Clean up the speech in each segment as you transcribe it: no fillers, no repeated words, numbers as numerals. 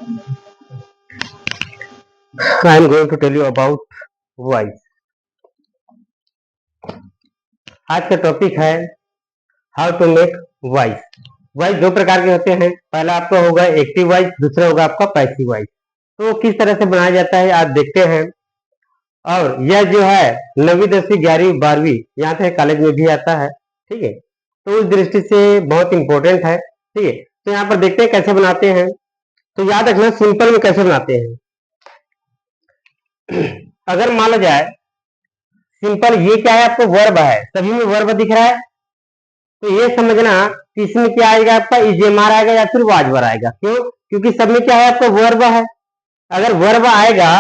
I am going to tell you about voice. आज का topic है how to make voice. Voice दो प्रकार के होते हैं, पहला आपका होगा एक्टिव वॉइस, दूसरा होगा आपका पैसिव वॉइस। तो किस तरह से बनाया जाता है आज देखते हैं। और यह जो है 9वीं 10वीं 11वीं 12वीं यहाँ से कॉलेज में भी आता है, ठीक है। तो उस दृष्टि से बहुत इंपॉर्टेंट है, ठीक है। तो यहाँ पर देखते हैं कैसे बनाते हैं। तो याद रखना सिंपल में कैसे बनाते हैं। अगर मान लो जाए सिंपल, ये क्या है आपको वर्ब है, सभी में वर्ब दिख रहा है, तो ये समझना कि इसमें क्या आएगा आपका इजेमार आएगा या फिर वाजवर आएगा। क्यों? क्योंकि सब में क्या है आपका वर्ब है। अगर वर्ब आएगा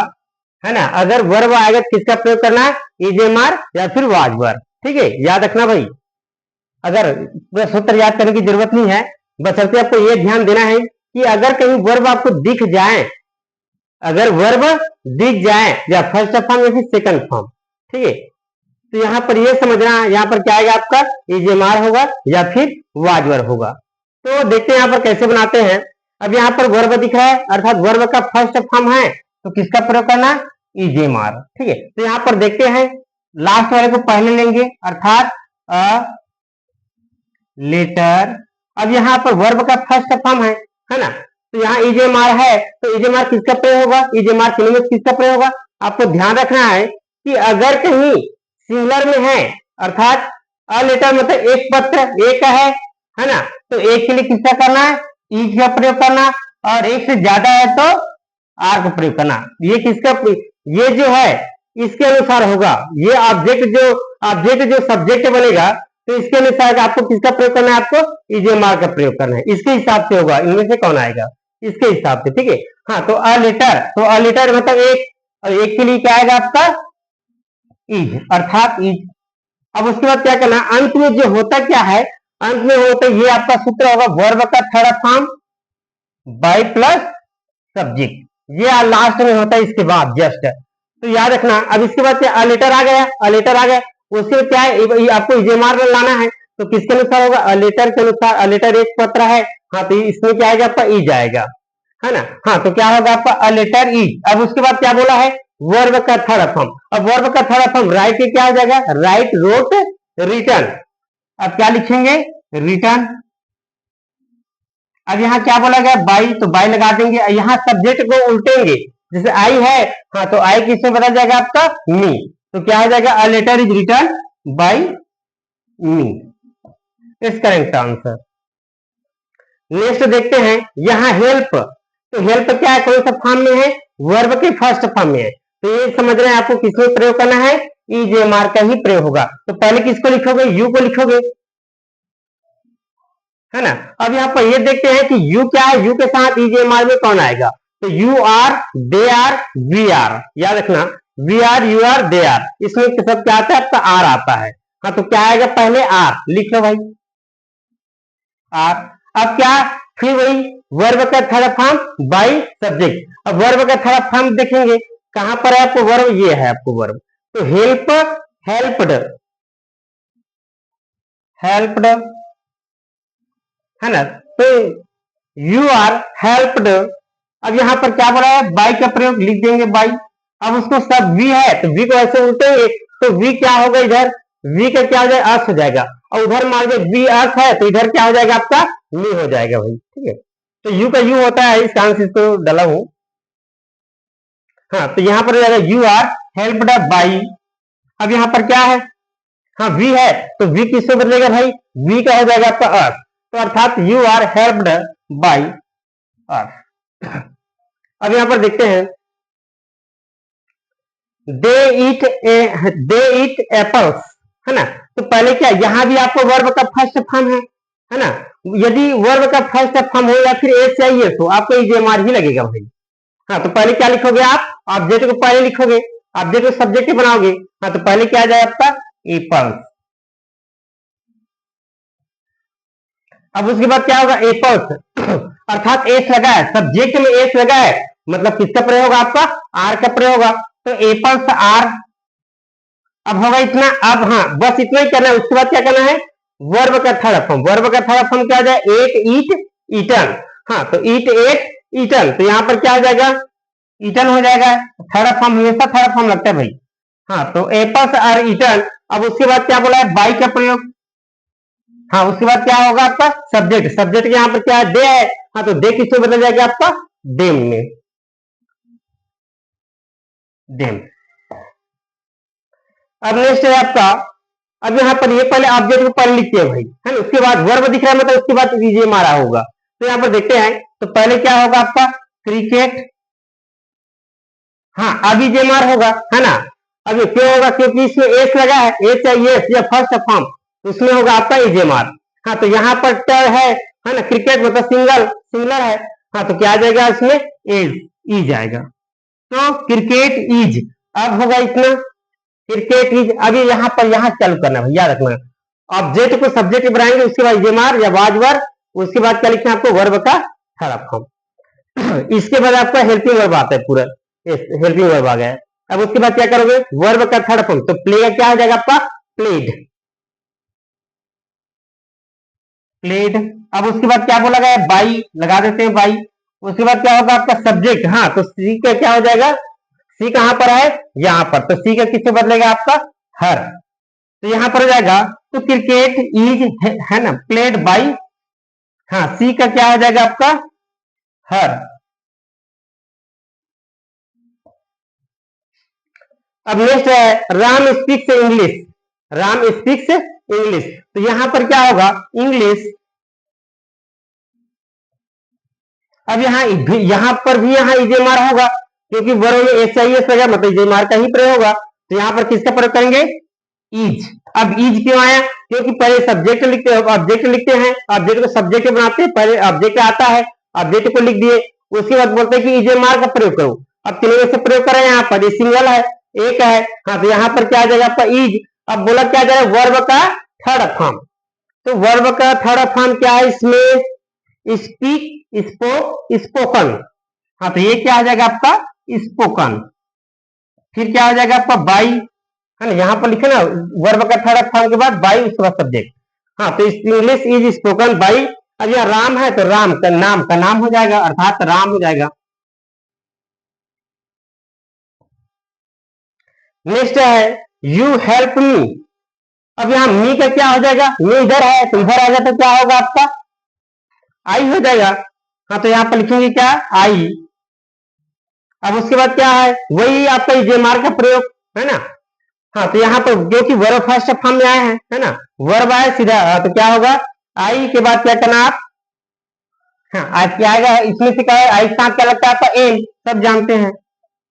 है ना, अगर वर्ब आएगा किसका प्रयोग करना है, इजेमार या फिर वाजवर, ठीक है। याद रखना भाई, अगर पूरा सूत्र याद करने की जरूरत नहीं है, बशर्ते आपको ये ध्यान देना है कि अगर कहीं वर्ब आपको दिख जाए, अगर वर्ब दिख जाए या फर्स्ट फॉर्म या फिर सेकंड फॉर्म, ठीक है, तो यहाँ पर ये समझना, यहाँ पर क्या आएगा आपका इजेमार होगा या फिर वाजवर होगा। तो देखते हैं यहाँ पर कैसे बनाते हैं। अब यहाँ पर वर्ब दिख रहा है, अर्थात वर्ब का फर्स्ट फॉर्म है, तो किसका प्रयोग करना, इजेमार, ठीक है। तो यहाँ पर देखते हैं, लास्ट वाले को पहले लेंगे, अर्थात अ लेटर। अब यहाँ पर वर्ब का फर्स्ट फॉर्म है ना, तो यहाँ इजेमार है, तो इजेमार किसका प्रयोग होगा, इजेमार सिनोनिम किसका प्रयोग होगा। आपको ध्यान रखना है कि अगर कहीं सिंगुलर में है, अर्थात अ लेटर मतलब एक पत्र एक है ना, तो एक के लिए किसका करना है, ई का प्रयोग करना, और एक से ज्यादा है तो आर का प्रयोग करना। ये किसका, ये जो है इसके अनुसार होगा, ये ऑब्जेक्ट जो सब्जेक्ट बनेगा, तो इसके अनुसार आपको किसका प्रयोग करना है, आपको इजेमार का प्रयोग करना है। इसके हिसाब से होगा, इनमें से कौन आएगा, इसके हिसाब से, ठीक है। हाँ, तो अ लेटर मतलब एक, और एक के लिए क्या आएगा आपका इज, अर्थात इज। अब उसके बाद क्या करना, अंत में जो होता क्या है, अंत में होता ये आपका सूत्र होगा वर्ब का third form by plus subject, ये लास्ट में होता है इसके बाद जस्ट। तो याद रखना। अब इसके बाद क्या, अ लेटर आ गया, उसके क्या है, आपको इजेमार में लाना है, तो किसके अनुसार होगा, अ लेटर के अनुसार। अ लेटर एक पत्र है, हाँ, तो इसमें क्या आएगा आपका ई जाएगा, है ना। हाँ, तो क्या होगा आपका अ लेटर ई। अब उसके बाद क्या बोला है, वर्ब का थर्ड फॉर्म। अब वर्ब का थर्ड फॉर्म राइट के क्या हो जाएगा, राइट, रोट, रिटर्न। अब क्या लिखेंगे, रिटर्न। अब यहाँ क्या बोला गया, बाई, तो बाई लगा देंगे। यहाँ सब्जेक्ट को उल्टेंगे, जैसे आई है, हाँ, तो आई किससे बदल जाएगा आपका, मी, तो क्या हो जाएगा, a letter is return by me, is correct answer. Next देखते हैं, यहाँ हेल्प। तो हेल्प क्या है, कौन सा फॉर्म में है, वर्ब के फर्स्ट फॉर्म में है, तो ये समझ रहे हैं आपको किसमें प्रयोग करना है, इजेमार का ही प्रयोग होगा। तो पहले किसको लिखोगे, यू को लिखोगे, है ना। अब यहाँ पर ये देखते हैं कि यू क्या है, यू के साथ इजेमार में कौन आएगा, तो you are, they are, we are. याद रखना, we are, you are, they are, इसमें सब क्या आता है आपका आर आता है। हाँ, तो क्या आएगा, पहले आर लिख लो भाई, आर। अब क्या, फिर वही वर्ब का थर्ड फॉर्म बाई सब्जेक्ट। अब वर्ब का थर्ड फॉर्म देखेंगे कहां पर है आपको वर्ब, ये है आपको वर्ब, तो हेल्प, हेल्प्ड, हेल्प्ड, है ना, तो यू आर हेल्प्ड। अब यहां पर क्या बोला है, बाई का प्रयोग लिख देंगे, बाई। अब उसको सब वी है, तो वी को ऐसे उल्टेंगे, तो वी क्या होगा, इधर वी का क्या हो जाएगा, अर्थ हो जाएगा, और उधर मान लीजिए वी अर्थ है, तो इधर क्या हो जाएगा आपका, मी हो जाएगा भाई, ठीक है। तो यू का यू होता है, इस आंसर को डाला हूं। हाँ, तो यहाँ पर यू आर हेल्प्ड बाई। अब यहाँ पर क्या है, हाँ, वी है, तो वी किससे बदलेगा भाई, वी का हो जाएगा आपका अर्थ, तो अर्थात यू आर हेल्प्ड बाई अर्थ। अब यहाँ पर देखते हैं, दे ईट एप्पल्स, है ना। तो पहले क्या, यहां भी आपको वर्ब का फर्स्ट फॉर्म है ना। यदि वर्ब का फर्स्ट फॉर्म हो या फिर एस या एस हो, आपको इजेमार ही लगेगा भाई। हाँ, तो पहले क्या लिखोगे आप, ऑब्जेक्ट को पहले लिखोगे, ऑब्जेक्ट को सब्जेक्ट बनाओगे। हाँ, तो पहले क्या आ जाए आपका एप्पल्स। अब उसके बाद क्या होगा, एप्पल्स, अर्थात एस लगा है, सब्जेक्ट में एस लगा है, मतलब किसका प्रयोग होगा आपका, आर का प्रयोग होगा, तो एप्पल्स आर। अब होगा इतना। अब हाँ, बस इतना ही करना है। उसके बाद क्या करना है, वर्ब का थर्ड फॉर्म, वर्ब का थर्ड फॉर्म क्या हो जाए, एट, ईट, ईटन। हाँ, तो ईट, एट, ईटन, तो यहाँ पर क्या हो जाएगा, ईटन हो जाएगा। थर्ड फॉर्म हमेशा थर्ड फॉर्म लगता है भाई। हाँ, तो एपल्स आर ईटन। अब उसके बाद क्या बोला है, बाई का प्रयोग। हाँ, उसके बाद क्या होगा आपका सब्जेक्ट, सब्जेक्ट यहाँ पर क्या है, दे है। हाँ, तो दे किससे बदल जाएगा आपका, देम में, देम। अब नेक्स्ट है आपका, अब यहाँ पर ये पहले ऑब्जेक्ट को पहले लिखते हैं भाई, है ना, उसके बाद वर्ब दिख रहा है, मतलब उसके बाद ये मारा होगा। तो यहाँ पर देखते हैं, तो पहले क्या होगा आपका क्रिकेट। हाँ, अभी जे मार होगा, है ना। अभी क्यों होगा, क्योंकि इसमें एस लगा है, एस या एस या फर्स्ट फॉर्म, तो उसमें होगा आपका इजेमार। हाँ, तो यहाँ पर टर है ना, क्रिकेट मतलब सिंगल सिंगलर है। हाँ, तो क्या आ जाएगा इसमें, एज, ई जाएगा। तो क्रिकेट इज, अब होगा इतना, क्रिकेट इज। अभी यहाँ पर यहाँ चालू करना है, याद रखना, ऑब्जेक्ट को सब्जेक्ट बनाएंगे, उसके बाद इजेमार या वाजवर, उसके बाद क्या लिखना है आपको, वर्ब का थर्ड फॉर्म। इसके बाद आपका हेल्पिंग वर्ब आता है पूरा, हेल्पिंग वर्ब आ गया। अब उसके बाद क्या करोगे, वर्ब का थर्ड फॉर्म, तो प्ले क्या हो जाएगा आपका, प्लेड, प्लेड। अब उसके बाद क्या बोला गया, बाई लगा देते हैं, बाई। उसके बाद क्या होगा आपका सब्जेक्ट, हाँ, तो सी का क्या हो जाएगा, सी कहां पर है, यहां पर, तो सी का किससे बदलेगा आपका, हर, तो यहां पर हो जाएगा, तो क्रिकेट इज है ना प्लेड बाई, हाँ, सी का क्या हो जाएगा आपका, हर। अब नेक्स्ट है Ram speaks English, Ram speaks English, तो यहां पर क्या होगा, इंग्लिश। अब यहाँ पर भी यहाँ इजेमार होगा, क्योंकि वर्ब में एस आई एस लगा, मतलब इजेमार का ही प्रयोग होगा। तो यहाँ पर किसका प्रयोग करेंगे, इज। अब इज क्यों आया, क्योंकि पहले सब्जेक्ट लिखते हैं, ऑब्जेक्ट लिखते हैं, ऑब्जेक्ट को सब्जेक्ट बनाते हैं, पहले ऑब्जेक्ट आता है, ऑब्जेक्ट को लिख दिए, उसके बाद बोलते हैं कि इजेमार का प्रयोग करो। अब तीनों में से प्रयोग करें, यहाँ पर सिंगल है, एक है। हाँ, तो यहाँ पर क्या आ जाएगा आपका इज। अब बोला क्या जाएगा, वर्ब का थर्ड फॉर्म, तो वर्ब का थर्ड फॉर्म क्या है इसमें, स्पीक, स्पोक, स्पोकन। हाँ, तो ये क्या आ जाएगा आपका स्पोकन। फिर क्या आ जाएगा आपका बाई, है ना, यहाँ पर लिखे ना वर्ब का थर्ड फॉर्म के बाद बाई, उसके बाद सब्जेक्ट। हाँ, तो इंग्लिश इज स्पोकन बाई। अब यह राम है, तो राम का नाम हो जाएगा, अर्थात राम हो जाएगा। नेक्स्ट है यू हेल्प मी। अब यहाँ मी का क्या हो जाएगा, मी इधर है, तो इधर आ जाए तो क्या होगा आपका आई हो जाएगा। हाँ, तो यहाँ पर लिखेंगे क्या, आई। अब उसके बाद क्या है, वही आपका जेमार का प्रयोग, है ना। हाँ, तो यहाँ पर जो कि वर्ब फर्स्ट फॉर्म में आए हैं, है ना, वर्ब आए सीधा, तो क्या होगा, आई के बाद क्या करना आप, हाँ, आज क्या आएगा, इसमें से क्या है, आई के साथ क्या लगता है आपका एम, सब जानते हैं,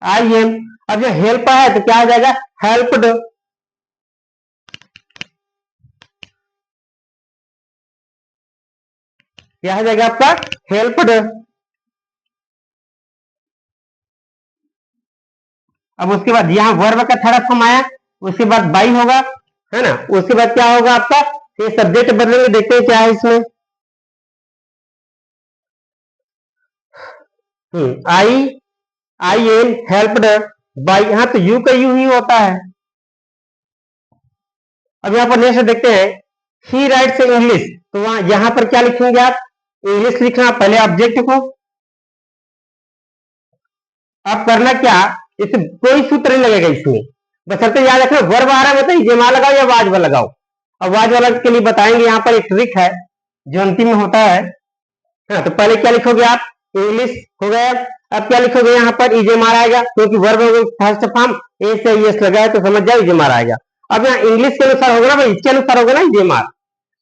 आई एम। अब जो हेल्प है तो क्या हो जाएगा, हेल्प्ड, क्या हो जाएगा आपका हेल्प्ड। अब उसके बाद यहाँ वर्ब का थर्ड फॉर्म आया, उसके बाद बाई होगा, है ना, उसके बाद क्या होगा आपका, ये सब्जेक्ट बदलेंगे, देखते हैं क्या है इसमें, आई, आई एम हेल्प्ड बाई। हाँ, तो यू का यू ही होता है। अब यहाँ पर नेक्स्ट देखते हैं, ही राइट्स इंग्लिश, तो वहां यहाँ पर क्या लिखेंगे आप, इंग्लिश लिखना पहले ऑब्जेक्ट को। अब करना क्या, इसे कोई सूत्र नहीं लगेगा इसमें, बशर्ते याद रखना वर्ब आ रहा है मतलब जेमा लगाओ या वाज लगाओ। अब वाज वाला के लिए बताएंगे, यहाँ पर एक ट्रिक है जो अंतिम में होता है। हाँ, तो पहले क्या लिखोगे आप, इंग्लिश हो गया। अब क्या लिखोगे, यहाँ पर इजेमार आएगा, क्योंकि वर्ब फर्स्ट फॉर्म ए से एस लगा है, तो समझ जाओ इजेमार आएगा। अब यहाँ इंग्लिश के अनुसार होगा ना भाई, इसके अनुसार होगा ना इजेमार।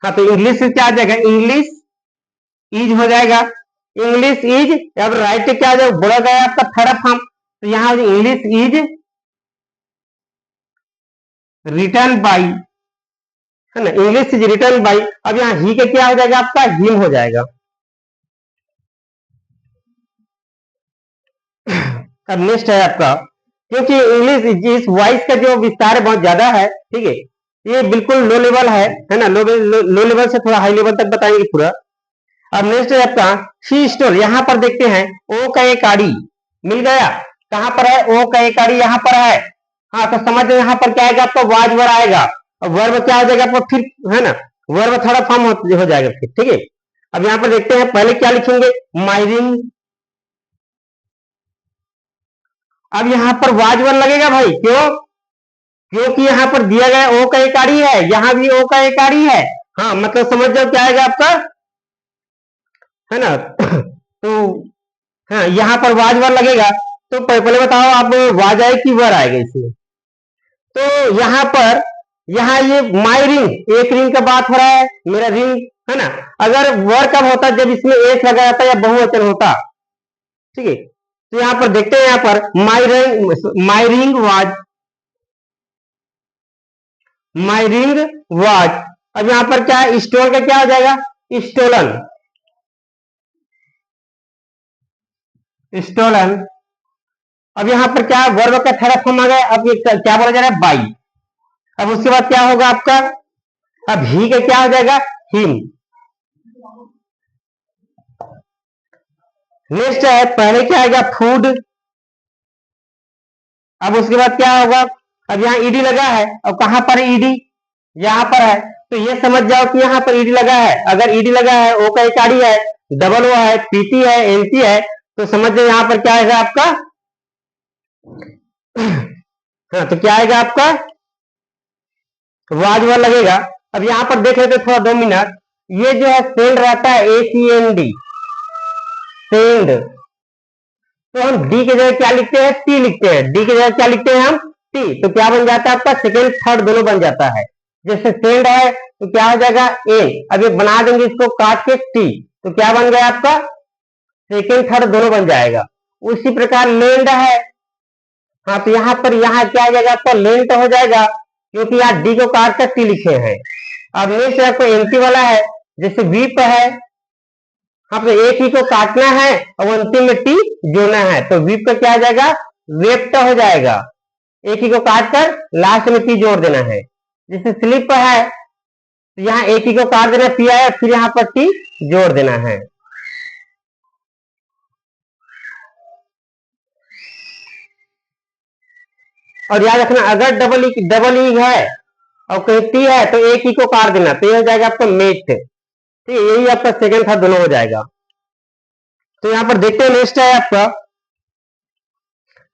हाँ, तो इंग्लिश से क्या आ जाएगा, इंग्लिश इज हो जाएगा, इंग्लिश इज। अब राइट क्या आ जाएगा, बोला गया आपका थर्ड फॉर्म, तो यहाँ इंग्लिश इज रिटर्न बाई, है ना, इंग्लिश इज रिटर्न बाई। अब यहाँ ही का क्या हो जाएगा आपका, हिम हो जाएगा। अब नेक्स्ट है आपका, क्योंकि इंग्लिश इस वॉइस का जो विस्तार है बहुत ज्यादा है, ठीक है, ये बिल्कुल लो लेवल है ना, लो लेवल से थोड़ा हाई लेवल तक बताएंगे पूरा। अब नेक्स्ट है आपका शी स्टोर, यहाँ पर देखते हैं ओ का एक आड़ी मिल गया, कहां पर है, ओ का एक आड़ी यहाँ पर है। हाँ, तो समझ लो यहाँ पर क्या आएगा आपका, वाज वर आएगा, और वर्ब क्या हो जाएगा आपका फिर, है ना, वर्ब थोड़ा फॉर्म हो जाएगा फिर, ठीक है। अब यहाँ पर देखते हैं पहले क्या लिखेंगे, माई रिंग, अब यहाँ पर वाज वन लगेगा भाई, क्यों? क्योंकि यहाँ पर दिया गया ओ का एक आड़ी है, यहाँ भी ओ का एक आड़ी है। हाँ मतलब समझ जाओ क्या आएगा आपका, है ना। तो हाँ यहाँ पर वाज वन लगेगा। तो पहले बताओ आप, वाज आए कि वर आएगा इसमें? तो यहाँ पर, यहाँ ये माई रिंग, एक रिंग का बात हो रहा है, मेरा रिंग, है ना। अगर वर कब होता, जब इसमें एस लगा जाता या बहुवचन होता, ठीक है। तो यहाँ पर देखते हैं, यहाँ पर my ring was, my ring was. अब यहाँ पर क्या है, स्टोल का क्या हो जाएगा, स्टोलन, स्टोलन। अब यहाँ पर क्या, वर्ब का थर्ड फॉर्म आ गया। अब ये क्या बोला जा रहा है, बाई। अब उसके बाद क्या होगा आपका, अब ही का क्या हो जाएगा, हिम। नेक्स्ट है, पहले क्या आएगा, फूड। अब उसके बाद क्या होगा, अब यहाँ ईडी लगा है, अब कहां पर ईडी, यहाँ पर है। तो ये समझ जाओ कि यहाँ पर ईडी लगा है। अगर ईडी लगा है, ओ का इकाड़ी है, डबल ओ है, पीटी है, एनसी है, तो समझ जाओ यहाँ पर क्या आएगा आपका। हाँ तो क्या आएगा आपका, वाज वन लगेगा। अब यहाँ पर देख लेते थोड़ा 2 मिनट। ये जो है सेंड रहता है, ACND, सेंड। तो हम डी की जगह क्या लिखते हैं, टी लिखते हैं। डी की जगह क्या लिखते हैं हम, टी। तो क्या बन जाता है आपका, सेकेंड थर्ड दोनों बन जाता है। जैसे सेंड है तो क्या हो जाएगा, ए। अब ये बना देंगे इसको काट के, टी। तो क्या बन गया आपका, सेकेंड थर्ड दोनों बन जाएगा। उसी प्रकार लेंड है, हाँ तो यहाँ पर यहाँ क्या आ जाएगा आपका, लेंट हो जाएगा, क्योंकि यहाँ डी को काट कर टी लिखे हैं। अब नेक्स्ट आपको एंटी वाला है, जैसे वीप है, हाँ तो एक ही को काटना है और अंतिम में टी जोड़ना है, तो वीप का क्या आ जाएगा, वेप्ट हो जाएगा। एक ही को काट कर लास्ट में टी जोड़ देना है। जैसे स्लिप है, तो यहाँ एक ही को काट देना, पी आया, फिर यहाँ पर टी जोड़ देना है। और याद रखना, अगर डबल ई है और कहीं टी है तो एक ही को काट देना, तो ये हो जाएगा आपका मेट। ठीक है, यही आपका सेकंड थर्ड दोनों हो जाएगा। तो यहाँ पर देखते हैं, नेक्स्ट है आपका,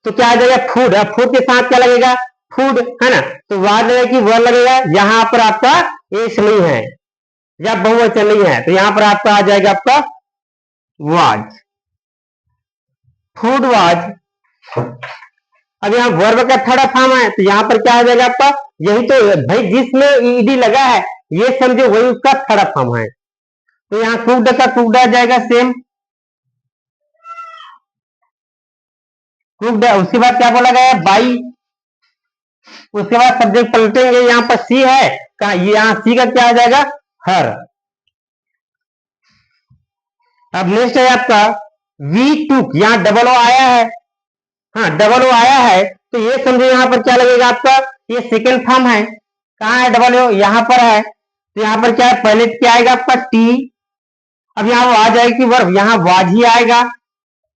तो क्या आ जाएगा, फूड। अब फूड के साथ क्या लगेगा, फूड, है ना। तो वाज लगेगा कि वर लगेगा, यहाँ पर आपका एस नहीं है या बहुवचन नहीं है, तो यहाँ पर आपका आ जाएगा आपका वाज, फूड वाज। अब यहाँ वर्ब का थर्ड फॉर्म है, तो यहाँ पर क्या हो जाएगा आपका, यही तो भाई जिसमें ईडी लगा है, ये समझो वही उसका थर्ड फॉर्म है। तो यहाँ कुकड का कुकड आ जाएगा सेम, कुकड। उसके बाद क्या बोला गया, बाई। उसके बाद सब्जेक्ट पलटेंगे, यहाँ पर सी है, कहा यहाँ सी का क्या आ जाएगा, हर। अब नेक्स्ट है आपका वी टूक, यहाँ डबल ओ आया है, हाँ डबल ओ आया है, तो ये समझो यहाँ पर क्या लगेगा आपका, ये सेकेंड फॉर्म है। कहाँ है डबल ओ, यहाँ पर है। तो यहाँ पर क्या है, पहले क्या आएगा आपका, टी। अब यहाँ आ जाएगी वर्ब, यहाँ वाज ही आएगा,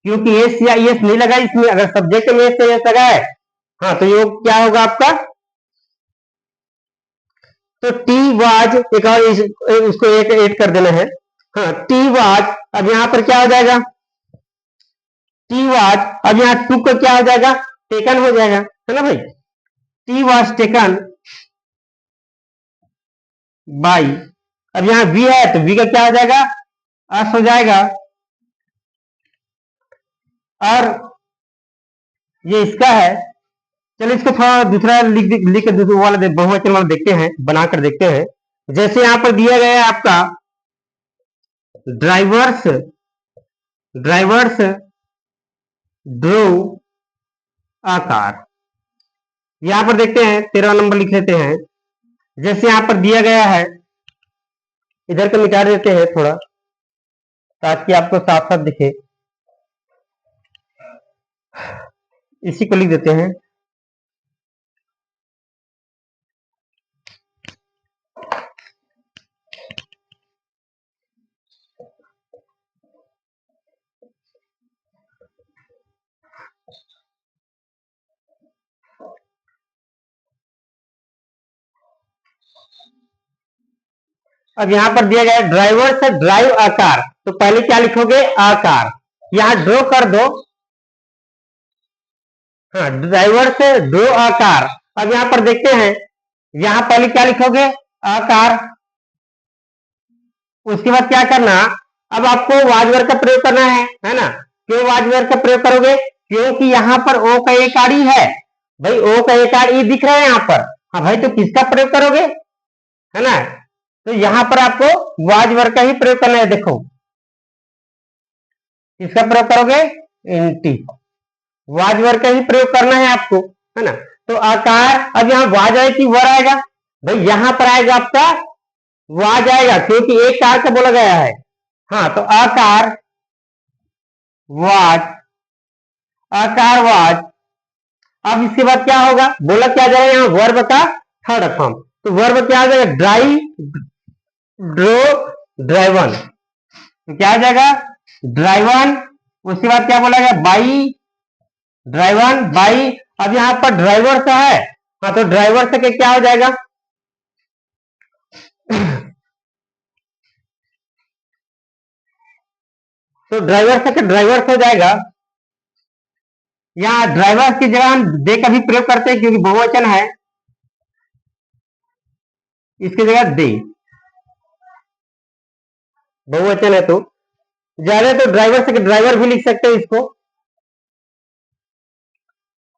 क्योंकि एस या एस नहीं लगा इसमें। अगर सब्जेक्ट में एस लगा है, हाँ तो ये क्या होगा आपका, तो टी वाज, एक और उसको एक ऐड कर देना है, हाँ टी वाज। अब यहाँ पर क्या हो जाएगा, टी वाज। अब यहाँ टू का क्या हो जाएगा, टेकन हो जाएगा, है ना भाई। Tea was taken by. अब यहाँ वी है, तो वी का क्या हो जाएगा, अस हो जाएगा। और ये इसका है, चलिए इसको थोड़ा दूसरा लिख के दूसरा वाला बहुवचन वाला देखते हैं, बनाकर देखते हैं। जैसे यहाँ पर दिया गया है आपका, drivers, drivers draw a car. यहाँ पर देखते हैं 13 नंबर लिख लेते हैं। जैसे यहाँ पर दिया गया है, इधर को मिटा देते हैं थोड़ा, ताकि आपको साफ साफ दिखे। इसी को लिख देते हैं, अब यहाँ पर दिया गया है ड्राइवर से ड्राइव अ कार, तो पहले क्या लिखोगे, अ कार। यहाँ ड्रॉ कर दो, हाँ, ड्राइवर से ड्रो अ कार। अब यहाँ पर देखते हैं, यहाँ पहले क्या लिखोगे, अ कार। उसके बाद क्या करना, अब आपको वाज वर्ड का प्रयोग करना है ना। क्यों वाज वर्ड का प्रयोग करोगे, क्योंकि यहाँ पर ओ का एक आड़ी है भाई, ओ का एक आड़ी दिख रहा है यहाँ पर। हाँ भाई, तो किसका प्रयोग करोगे, है ना। तो यहाँ पर आपको वाज वर्ड का ही प्रयोग करना है। देखो किसका प्रयोग करोगे, एंटी, वाज वर्ड का ही प्रयोग करना है आपको, है ना। तो आकार, अब यहाँ वाज आए कि वर आएगा, भाई यहाँ पर आएगा आपका वाज आएगा, क्योंकि एक कार का बोला गया है। हाँ, तो आकार वाज, आकार वाज। अब इसके बाद क्या होगा, बोला क्या जाएगा यहाँ वर्ब का थर्ड फॉर्म। तो वर्ब क्या आ जाएगा, ड्राई, ड्रो, ड्राइवन। तो क्या आ जाएगा, ड्राइवन। उसके बाद क्या बोला गया, बाई, ड्राइवन बाई। अब यहाँ पर ड्राइवर सा है, हाँ तो ड्राइवर से क्या हो जाएगा, तो ड्राइवर से ड्राइवर हो जाएगा। यहाँ ड्राइवर की जगह हम दे का भी प्रयोग करते हैं, क्योंकि बहुवचन है, इसकी जगह दे, बहुवचन है तो ज्यादा, तो ड्राइवर से ड्राइवर भी लिख सकते हैं इसको।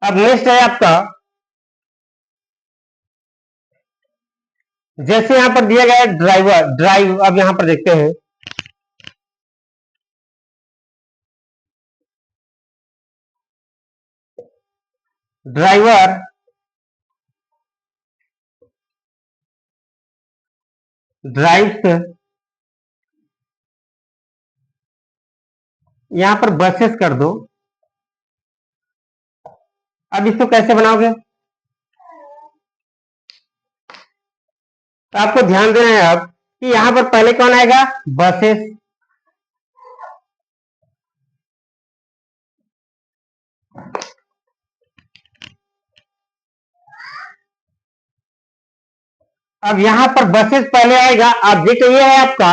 अब नेक्स्ट है आपका, जैसे यहां पर दिया गया है ड्राइवर, ड्राइव। अब यहां पर देखते हैं, ड्राइवर, ड्राइव्स, यहां पर बसेस कर दो। अब इसको कैसे बनाओगे, तो आपको ध्यान देना है अब कि यहां पर पहले कौन आएगा, बसेस। अब यहां पर बसेस पहले आएगा, ऑब्जेक्ट ये है आपका।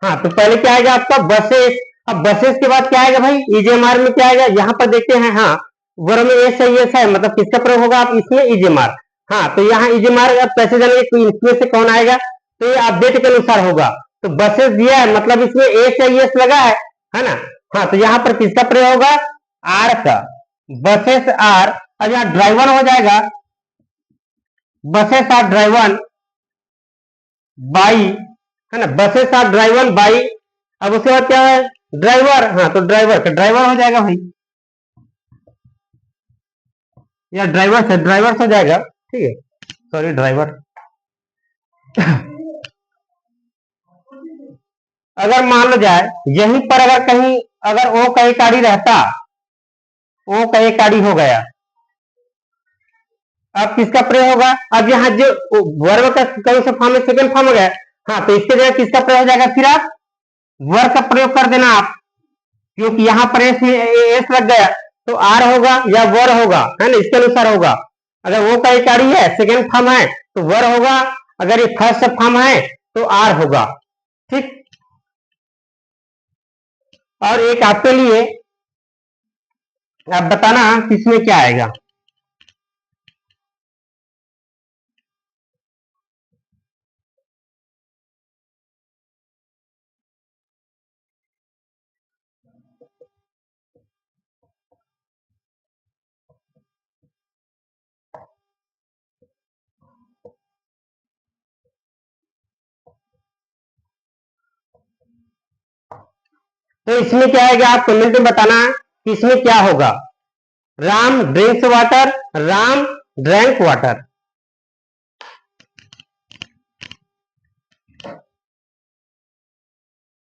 हाँ, तो पहले क्या आएगा आपका, बसेस। अब बसेस के बाद क्या आएगा भाई, ईजेमार में क्या आएगा, यहाँ पर देखते हैं। हाँ, वर्ब में एस है, यस है, मतलब किसका प्रयोग होगा, आप इसमें ईजेमार। हाँ, तो यहाँ ईजेमार आप कैसे जानेंगे, इसमें से कौन आएगा, तो ये अपडेट के अनुसार होगा। तो बसेस दिया है, मतलब इसमें एस है, यस लगा है ना। हाँ, तो यहाँ पर किसका प्रयोग होगा, आर का, बसेस आर। अब यहाँ ड्राइवर हो जाएगा, बसेस आर ड्राइवन बाई, है ना, बसेस आर ड्राइवन बाई। अब उसके बाद क्या है, ड्राइवर। हाँ, तो ड्राइवर का ड्राइवर हो जाएगा भाई, या ड्राइवर से ड्राइवर हो जाएगा, ठीक है, सॉरी ड्राइवर। अगर मान लो जाए यहीं पर अगर कहीं, अगर ओ का एक आड़ी रहता, ओ का एक आड़ी हो गया, अब किसका प्रयोग होगा, अब यहाँ जो वर्ब का कौन सा फॉर्म है, सेकंड फॉर्म हो गया। हाँ, तो इसके जगह किसका प्रयोग हो जाएगा, फिर आप वर्ब का प्रयोग कर देना आप, क्योंकि यहाँ पर एस लग गया, तो आर होगा या वर होगा, है ना, इसके अनुसार होगा। अगर वो का इकाड़ी है, सेकंड फॉर्म है, तो वर होगा। अगर ये फर्स्ट फॉर्म है तो आर होगा, ठीक। और एक आपके लिए, आप बताना किसमें क्या आएगा। तो इसमें क्या आएगा, आप कमेंट में बताना कि इसमें क्या होगा। Ram drinks water, Ram drank water.